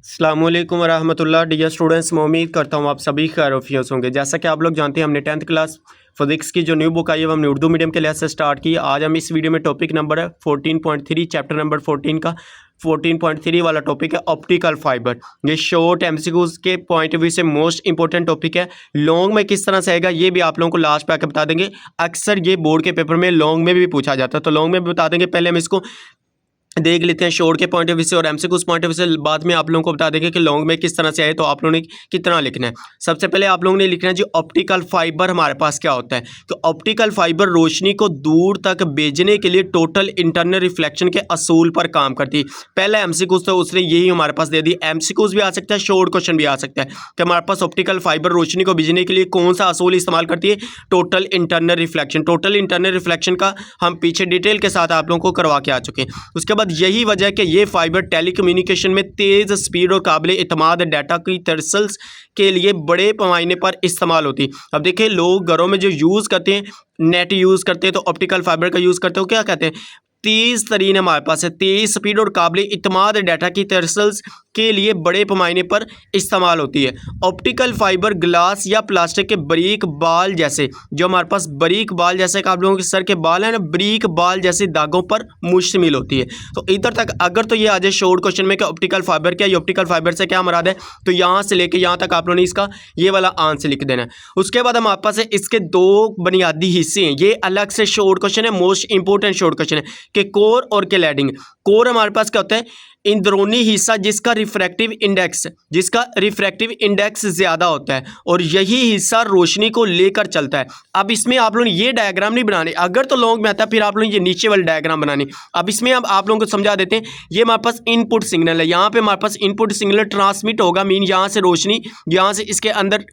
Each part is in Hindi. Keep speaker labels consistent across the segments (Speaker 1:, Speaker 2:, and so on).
Speaker 1: अस्सलामुअलैकुम वरहमतुल्लाह। डियर स्टूडेंट्स, मैं उम्मीद करता हूँ आप सभी खैरियत होंगे। जैसा कि आप लोग जानते हैं, हमने 10th क्लास फिजिक्स की जो न्यू बुक आई है वो हमने उर्दू मीडियम के लिहाज से स्टार्ट की। आज हम इस वीडियो में टॉपिक नंबर है 14.3 चैप्टर नंबर 14 का 14.3 वाला टॉपिक है ऑप्टिकल फाइबर। ये शॉर्ट एमसीक्यूज के पॉइंट ऑफ व्यू से मोस्ट इंपॉर्टेंट टॉपिक है। लॉन्ग में किस तरह से आएगा ये भी आप लोगों को लास्ट पे आकर बता देंगे। अक्सर ये बोर्ड के पेपर में लॉन्ग में भी पूछा जाता है, तो लॉन्ग में भी बता देंगे। पहले हम इसको देख लेते हैं शॉर्ट के पॉइंट ऑफ व्यू से और एमसीक्यूज पॉइंट ऑफ व्यू से। बाद में आप लोगों को बता देंगे कि लॉन्ग में किस तरह से आए, तो आप लोगों ने कितना लिखना है। सबसे पहले आप लोगों ने लिखना है जी ऑप्टिकल फाइबर हमारे पास क्या होता है। तो ऑप्टिकल फाइबर रोशनी को दूर तक भेजने के लिए टोटल इंटरनल रिफ्लेक्शन के असूल पर काम करती है। पहला एमसीक्यूज तो उसने यही हमारे पास दे दी। एमसीक्यूज भी आ सकता है, शॉर्ट क्वेश्चन भी आ सकता है कि हमारे पास ऑप्टिकल फाइबर रोशनी को भेजने के लिए कौन सा असूल इस्तेमाल करती है, total internal reflection. Total internal reflection का हम पीछे डिटेल के साथ आप लोगों को करवा के आ चुके हैं। उसके बाद यही वजह है कि ये फाइबर टेलीकम्युनिकेशन में तेज स्पीड और काबिल इत्मीनान डाटा की तरसल्स के लिए बड़े पैमाने पर इस्तेमाल होती है। अब देखिए, लोग घरों में जो यूज़ करते हैं, नेट यूज़ करते हैं, तो ऑप्टिकल फाइबर का यूज़ करते हो, क्या कहते हैं, तेज़ तरीन हमारे पास है, तेज़ स्पीड और काबिल इत्मीनान डाटा की तरसल्स के लिए बड़े पैमाने पर इस्तेमाल होती है। ऑप्टिकल फाइबर ग्लास या प्लास्टिक के बारीक बाल जैसे, जो हमारे पास बारीक बाल जैसे कि आप लोगों के सर के बाल हैं ना, बारीक बाल जैसे दागों पर मुश्तमिल होती है। तो इधर तक अगर तो ये आ जाए शॉर्ट क्वेश्चन में कि ऑप्टिकल फाइबर क्या है, ऑप्टिकल फाइबर से क्या मुराद है, तो यहाँ से लेके यहाँ तक आप लोगों ने इसका ये वाला आंसर लिख देना है। उसके बाद हमारे पास है इसके दो बुनियादी हिस्से हैं। ये अलग से शॉर्ट क्वेश्चन है, मोस्ट इंपोर्टेंट शॉर्ट क्वेश्चन है कि कोर और क्लैडिंग। कोर हमारे पास क्या होता है, इंद्रोनी हिस्सा जिसका रिफ्रैक्टिव इंडेक्स ज़्यादा होता है और यही हिस्सा रोशनी को लेकर चलता है। अब इसमें आप लोगों ने ये डायग्राम नहीं बनाने, अगर तो लॉन्ग में आता है फिर आप लोगों ने ये नीचे वाले डायग्राम बनाने। अब इसमें अब आप लोगों को समझा देते हैं। ये हमारे पास इनपुट सिग्नल है, यहाँ पे हमारे पास इनपुट सिग्नल ट्रांसमिट होगा, मीन यहाँ से रोशनी यहाँ से इसके अंदर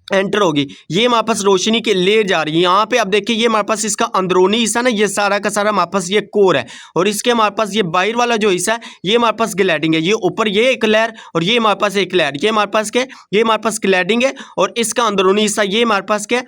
Speaker 1: एंटर होगी, ये हमारे पास रोशनी के ले जा रही है। यहाँ पे आप देखिए, ये हमारे पास इसका अंदरूनी हिस्सा ना, ये सारा का सारा हमारे पास ये कोर है और इसके हमारे पास ये बाहर वाला जो हिस्सा है ये हमारे पास ग्लैडिंग है। ये ऊपर ये एक लेयर और ये हमारे पास एक लेयर, ये हमारे पास क्या, ये हमारे पास ग्लैडिंग है और इसका अंदरूनी हिस्सा ये हमारे पास क्या,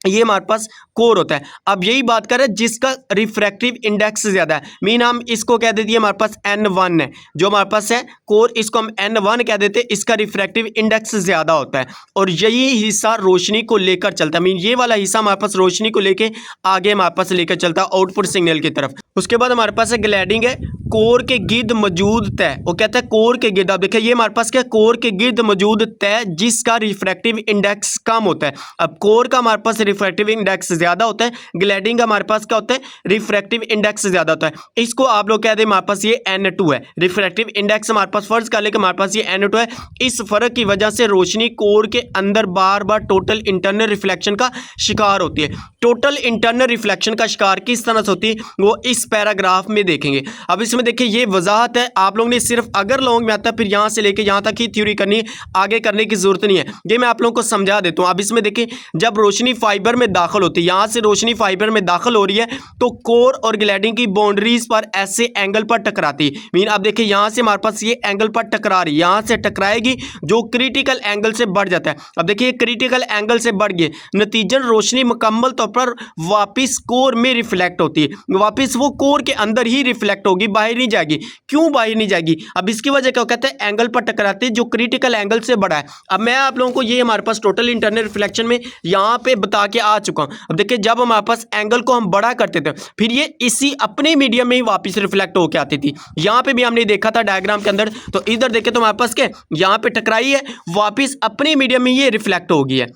Speaker 1: ये हमारे पास कोर होता है। अब यही बात करें जिसका रिफ्रैक्टिव इंडेक्स ज़्यादा है, मीन हम इसको कह देते हैं हमारे पास N1 है, जो हमारे पास है कोर, इसको हम N1 कह देते हैं। इसका रिफ्रैक्टिव इंडेक्स ज़्यादा होता है और यही हिस्सा रोशनी को लेकर चलता है, मीन ये वाला हिस्सा हमारे पास रोशनी को लेकर आगे हमारे पास लेकर चलता है आउटपुट सिग्नल की तरफ। उसके बाद हमारे पास है ग्लैडिंग है, कोर के गिर्द मौजूद तय, वो कहता है कोर के गिर्द। अब देखिए, ये हमारे पास क्या, कोर के गिर्द मौजूद तय जिसका रिफ्रैक्टिव इंडेक्स कम होता है। अब कोर का हमारे पास रिफ्रैक्टिव इंडेक्स ज्यादा होता है, ग्लैडिंग का हमारे पास क्या होता है, रिफ्रैक्टिव इंडेक्स ज्यादा होता है। इसको आप लोग कहते हैं हमारे पास ये N2 है, रिफ्रैक्टिव इंडेक्स हमारे पास फर्ज कर ले कि हमारे पास ये N2 है। इस फर्क की वजह से रोशनी कोर के अंदर बार बार टोटल इंटरनल रिफ्लेक्शन का शिकार होती है। टोटल इंटरनल रिफ्लेक्शन का शिकार किस तरह से होती है वो इस पैराग्राफ में देखेंगे। अब इसमें देखिए, ये वजाहत है, आप लोगों ने सिर्फ अगर लॉन्ग में आता है फिर यहाँ से लेके यहाँ तक ही थ्योरी करनी है, आगे करने की जरूरत नहीं है। ये मैं आप लोगों को समझा देता हूँ। अब इसमें देखिए, जब रोशनी फाइबर में दाखिल होती है, यहाँ से रोशनी फाइबर में दाखिल हो रही है तो कोर और ग्लैडिंग की बाउंड्रीज पर ऐसे एंगल पर टकराती है। मीन अब देखिए, यहाँ से हमारे पास ये एंगल पर टकरा रही है, यहाँ से टकराएगी जो क्रिटिकल एंगल से बढ़ जाता है। अब देखिए, क्रिटिकल एंगल से बढ़ गई, नतीजन रोशनी मुकम्मल तौर पर वापिस कोर में रिफ्लेक्ट होती है, वापिस वो कोर के अंदर ही रिफ्लेक्ट होगी, बाहर नहीं जाएगी। क्यों बाहर नहीं जाएगी? अब इसकी वजह क्या कहते हैं, एंगल पर टकराती है जो क्रिटिकल एंगल से बड़ा है। अब मैं आप लोगों को ये हमारे पास टोटल इंटरनल रिफ्लेक्शन में यहाँ पे बता के आ चुका हूँ। अब देखिए, जब हमारे पास एंगल को हम बड़ा करते थे फिर ये इसी अपने मीडियम में ही वापस रिफ्लेक्ट होकर आती थी। यहाँ पे भी हमने देखा था डायग्राम के अंदर, तो इधर देखे तो हमारे पास क्या, यहाँ पे टकराई है, वापस अपने मीडियम में ये रिफ्लेक्ट हो गई है।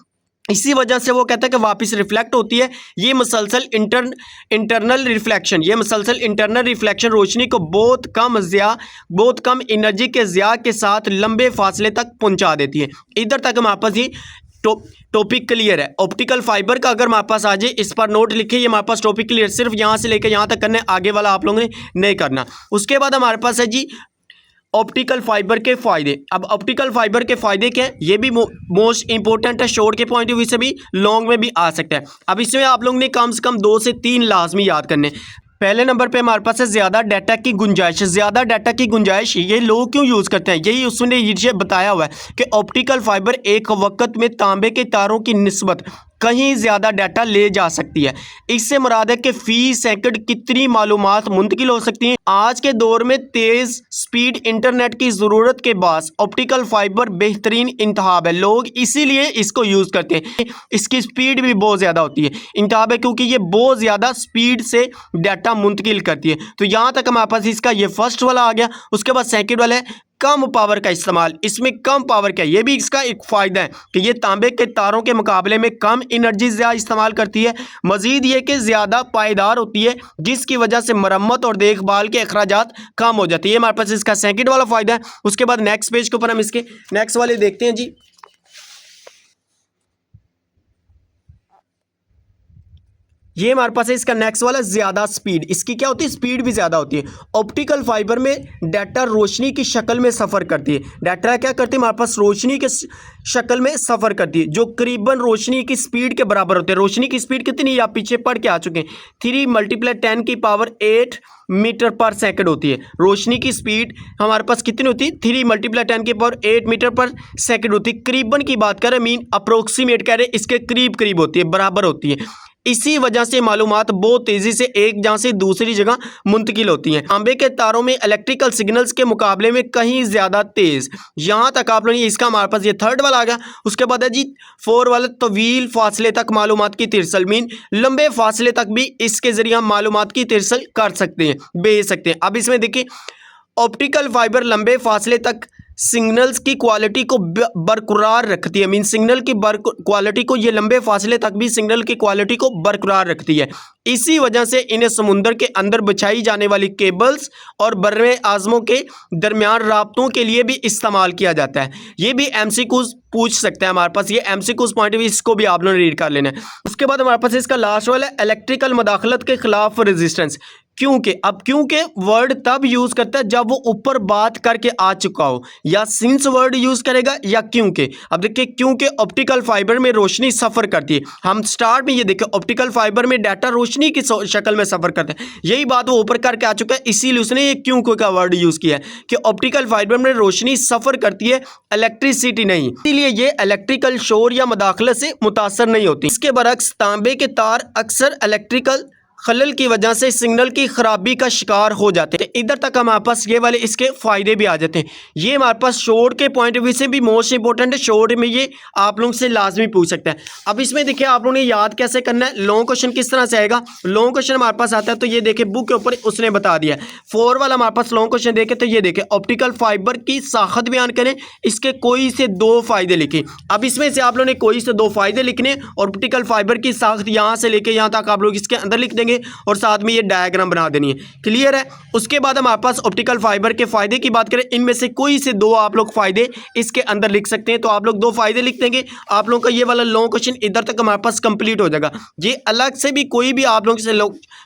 Speaker 1: इसी वजह से वो कहता है कि वापस रिफ्लेक्ट होती है। ये मुसलसल इंटरनल रिफ्लेक्शन, ये मुसलसल इंटरनल रिफ्लेक्शन रोशनी को बहुत कम एनर्जी के ज़िया के साथ लंबे फासले तक पहुंचा देती है। इधर तक हमारे पास ये टॉपिक क्लियर है। ऑप्टिकल फाइबर का अगर हमारे पास आ जाए, इस पर नोट लिखे, ये हमारे पास टॉपिक क्लियर, सिर्फ यहाँ से लेकर यहाँ तक करना है, आगे वाला आप लोगों ने नहीं करना। उसके बाद हमारे पास है जी ऑप्टिकल फाइबर के फ़ायदे। अब ऑप्टिकल फाइबर के फ़ायदे क्या है, ये भी मोस्ट इंपॉर्टेंट है, शॉर्ट के पॉइंट ऑफ व्यू से भी, लॉन्ग में भी आ सकता है। अब इसमें आप लोगों ने कम से कम 2 से 3 लाजमी याद करने। पहले नंबर पे हमारे पास है ज़्यादा डाटा की गुंजाइश। ज़्यादा डाटा की गुंजाइश ये लोग क्यों यूज़ करते हैं, यही उसने ये बताया हुआ है कि ऑप्टिकल फाइबर एक वक्त में तांबे के तारों की निस्बत कहीं ज़्यादा डाटा ले जा सकती है। इससे मुराद है कि फ़ी सेकंड कितनी मालूमात मुंतकिल हो सकती हैं। आज के दौर में तेज़ स्पीड इंटरनेट की ज़रूरत के बाद ऑप्टिकल फाइबर बेहतरीन इंतखाब है। लोग इसीलिए इसको यूज़ करते हैं। इसकी स्पीड भी बहुत ज़्यादा होती है, इंतखाब है, क्योंकि ये बहुत ज़्यादा स्पीड से डाटा मुंतकिल करती है। तो यहाँ तक हमारे पास इसका ये फर्स्ट वाला आ गया। उसके बाद सेकंड वाला है कम पावर का इस्तेमाल। इसमें कम पावर का, ये भी इसका एक फ़ायदा है कि ये तांबे के तारों के मुकाबले में कम एनर्जी ज़्यादा इस्तेमाल करती है। मज़ीद ये कि ज़्यादा पायदार होती है, जिसकी वजह से मरम्मत और देखभाल के अखराजात कम हो जाती है। ये हमारे पास इसका सेकंड वाला फ़ायदा है। उसके बाद नेक्स्ट पेज के ऊपर हम इसके नेक्स्ट वाले देखते हैं जी। ये हमारे पास है इसका नेक्स्ट वाला ज़्यादा स्पीड। इसकी क्या होती है, स्पीड भी ज़्यादा होती है। ऑप्टिकल फाइबर में डाटा रोशनी की शक्ल में सफ़र करती है। डाटा क्या करती है, हमारे पास रोशनी के शक्ल में सफ़र करती है, जो करीबन रोशनी की स्पीड के बराबर होते हैं। रोशनी की स्पीड कितनी है, आप पीछे पढ़ के आ चुके हैं, 3 × 10 की पावर 8 मीटर पर सेकंड होती है। रोशनी की स्पीड हमारे पास कितनी होती है, 3 × 10 की पावर 8 मीटर पर सेकंड होती है। करीबन की बात करें, मीन अप्रोक्सीमेट कह रहे हैं, इसके करीब करीब होती है, बराबर होती है। इसी वजह से मालूमात बहुत तेज़ी से एक जगह से दूसरी जगह मुंतकिल होती हैं। तांबे के तारों में इलेक्ट्रिकल सिग्नल्स के मुकाबले में कहीं ज़्यादा तेज़। यहाँ तक आप लोगों ने इसका हमारे पास ये थर्ड वाला आ गया। उसके बाद है जी 4 वाला तवील फासले तक मालूमात की तिरसल, मीन लंबे फासले तक भी इसके ज़रिए हम मालूमात की तिरसल कर सकते हैं, भेज सकते हैं। अब इसमें देखिए ऑप्टिकल फाइबर लंबे फासले तक सिग्नल्स की क्वालिटी को बरकरार रखती है। मीन सिग्नल की क्वालिटी को, ये लंबे फासले तक भी सिग्नल की क्वालिटी को बरकरार रखती है। इसी वजह से इन्हें समुंदर के अंदर बिछाई जाने वाली केबल्स और बर्रे आज़मों के दरमियान राब्तों के लिए भी इस्तेमाल किया जाता है। ये भी एमसीक्यूज पूछ सकते हैं हमारे पास, ये एमसीक्यूज पॉइंट भी, इसको भी आप लोगों ने रीड कर लेना है। उसके बाद हमारे पास इसका लास्ट वाला इलेक्ट्रिकल मदाखलत के खिलाफ रेजिस्टेंस। क्योंकि वर्ड तब यूज़ करता है जब वो ऊपर बात करके आ चुका हो, या सिंस वर्ड यूज़ करेगा या क्योंकि। अब देखिए क्योंकि ऑप्टिकल फाइबर में रोशनी सफ़र करती है। हम स्टार्ट में ये देखें ऑप्टिकल फाइबर में डाटा रोशनी की शक्ल में सफ़र करता है, यही बात वो ऊपर करके आ चुका है, इसीलिए उसने ये क्योंकि का वर्ड यूज़ किया है कि ऑप्टिकल फाइबर में रोशनी सफ़र करती है, इलेक्ट्रिसिटी नहीं, इसीलिए ये इलेक्ट्रिकल शोर या मदाखलत से मुतासर नहीं होती। इसके बरक्स तांबे के तार अक्सर इलेक्ट्रिकल खलल की वजह से सिग्नल की खराबी का शिकार हो जाते हैं। इधर तक हमारे पास ये वाले इसके फ़ायदे भी आ जाते हैं। ये हमारे पास शोर के पॉइंट ऑफ व्यू से भी मोस्ट इंपॉर्टेंट है। शोर में ये आप लोगों से लाजमी पूछ सकते हैं। अब इसमें देखिए आप लोगों ने याद कैसे करना है, लॉन्ग क्वेश्चन किस तरह से आएगा। लॉन्ग क्वेश्चन हमारे पास आता है तो ये देखिए बुक के ऊपर उसने बता दिया है। 4 वाला हमारे पास लॉन्ग क्वेश्चन देखे तो ये देखे ऑप्टिकल फाइबर की साखत बयान करें, इसके कोई से 2 फ़ायदे लिखें। अब इसमें से आप लोगों ने कोई से 2 फ़ायदे लिखने, ऑप्टिकल फाइबर की साखत यहाँ से लेके यहाँ तक आप लोग इसके अंदर लिख देंगे और साथ ये डायग्राम बना देनी है। क्लियर है। उसके बाद हमारे पास ऑप्टिकल फाइबर के फायदे की बात करें, इनमें से कोई से 2 आप लोग फायदे इसके अंदर लिख सकते हैं। तो आप लोग 2 फायदे लिख देंगे, आप लोगों का ये वाला लॉन्ग क्वेश्चन इधर तक हमारे पास कंप्लीट हो जाएगा। ये अलग से भी कोई भी आप लोग से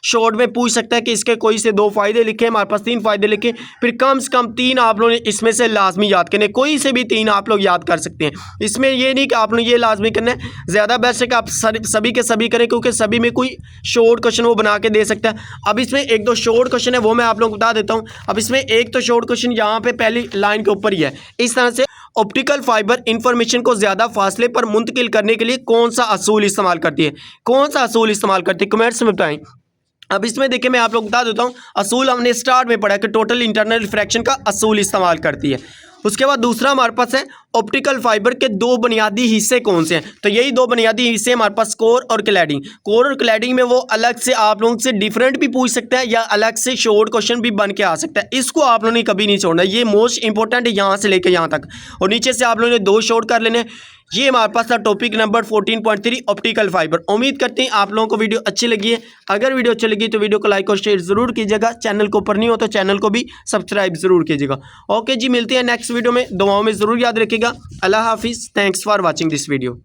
Speaker 1: शॉर्ट में पूछ सकता है कि इसके कोई से 2 फायदे लिखे, हमारे पास 3 फायदे लिखे, फिर कम से कम 3 आप लोगों ने इसमें से लाजमी याद करने, कोई से भी 3 आप लोग याद कर सकते हैं। इसमें ये नहीं कि आप लोग ये लाजमी करना है, ज़्यादा बेस्ट है कि आप सभी के सभी करें, क्योंकि सभी में कोई शॉर्ट क्वेश्चन वो बना के दे सकता है। अब इसमें 1-2 शॉर्ट क्वेश्चन है वो मैं आप लोगों को बता देता हूं। अब इसमें एक तो शॉर्ट क्वेश्चन यहाँ पे पहली लाइन के ऊपर ही है। इस तरह से ऑप्टिकल फाइबर इंफॉर्मेशन को ज़्यादा फासले पर मुंतकिल करने के लिए कौन सा असूल इस्तेमाल करती है, कौन सा असूल इस्तेमाल करती है, कमेंट्स में बताएं। अब इसमें देखिए मैं आप लोग बता देता हूँ, असूल हमने स्टार्ट में पढ़ा कि टोटल इंटरनल रिफ्रैक्शन का असूल इस्तेमाल करती है। उसके बाद दूसरा हमारे पास है ऑप्टिकल फाइबर के 2 बुनियादी हिस्से कौन से हैं। तो यही 2 बुनियादी हिस्से हमारे पास कोर और क्लैडिंग। कोर और क्लैडिंग में वो अलग से आप लोगों से डिफरेंट भी पूछ सकता है या अलग से शॉर्ट क्वेश्चन भी बन के आ सकता है। इसको आप लोगों ने कभी नहीं छोड़ना, ये मोस्ट इंपॉर्टेंट है यहाँ से लेकर यहाँ तक। और नीचे से आप लोगों ने 2 शॉर्ट कर लेने। ये हमारे पास था टॉपिक नंबर 14.3 ऑप्टिकल फाइबर। उम्मीद करते हैं आप लोगों को वीडियो अच्छी लगी है। अगर वीडियो अच्छी लगी तो वीडियो को लाइक और शेयर जरूर कीजिएगा। चैनल को ऊपर नहीं हो तो चैनल को भी सब्सक्राइब जरूर कीजिएगा। ओके जी, मिलते हैं नेक्स्ट वीडियो में। दुआओं में ज़रूर याद रखिएगा। अल्लाह हाफिज़। Thanks for watching this video.